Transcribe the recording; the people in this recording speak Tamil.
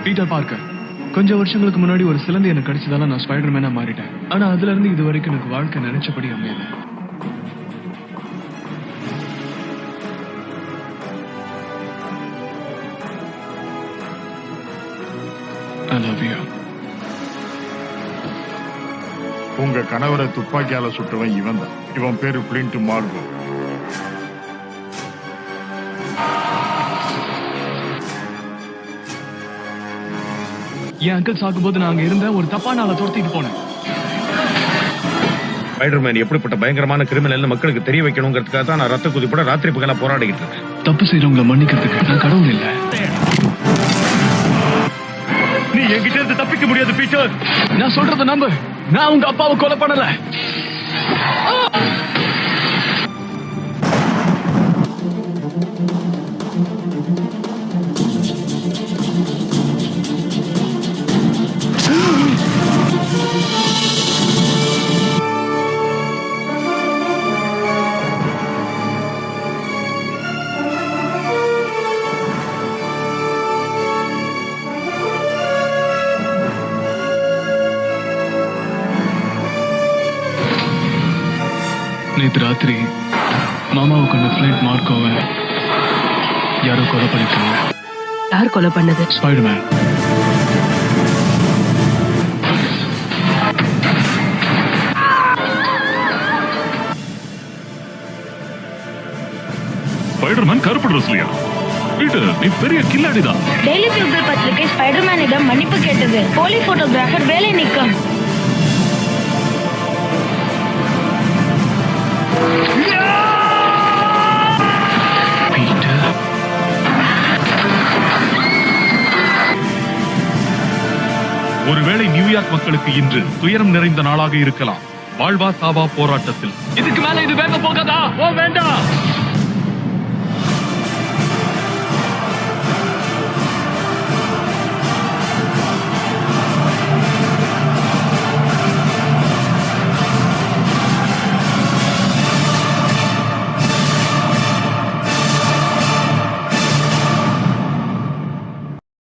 Peter Parker. கொஞ்சம் வருஷங்களுக்கு முன்னாடி ஒரு சிலந்தி எனக்கு கிடைச்சதால நான் ஸ்பைடர்மேனா மாறிட்டேன். ஆனா அதுல இருந்து இது வரைக்கும் எனக்கு வாழ்க்கை நினைச்சபடி அமையல. I love you. உங்க கணவரை துப்பாக்கியால சுட்டவன் இவன் தான். இவன் பேரு பிளின்ட் மார்கோ. என் அங்கிள் சாகும்போது நான் அங்க இருந்த ஒரு தப்பான ஆளை துரத்திட்டு போனேன். ஸ்பைடர்மேன் எப்படிப்பட்ட பயங்கரமான கிரிமினல் மக்களுக்கு தெரிய வைக்கணுங்கிறதுக்காக தான் நான் ரத்த குதிப்பட ராத்திரி பகலா போராடிக்கிட்டு இருக்கேன். தப்பு செய்யறவங்களை மன்னிக்கிறதுக்கு நான் கடவுள் இல்ல. நீ என்கிட்ட இருந்து தப்பிக்க முடியாது பீட்டர். நான் சொல்றத நம்பு. நான் உங்க அப்பாவை கொலை பண்ணல. நேற்று ராத்திரி மாமாவுக்கு அந்த பிளின்ட் மார்கோவை யாரோ கொலை பண்ணிட்டாங்க. யார் கொலை பண்ணது? ஸ்பைடர்மேன். ஸ்பைடர்மேன் கருப்பு ட்ரெஸ்லயா? பீட்டர், நீ பெரிய கில்லாடிதான். டெய்லி பீப்பிள் பத்திரிகை ஸ்பைடர்மேனிடம் மன்னிப்பு கேட்டது. போலி போட்டோகிராஃபர் வேலை நீக்கம். ஒருவேளை நியூயார்க் மக்களுக்கு இன்று துயரம் நிறைந்த நாளாக இருக்கலாம். வாழ்வா சாவா போராட்டத்தில் இதுக்கு மேல இது வேக போகாதா? வேண்டாம்.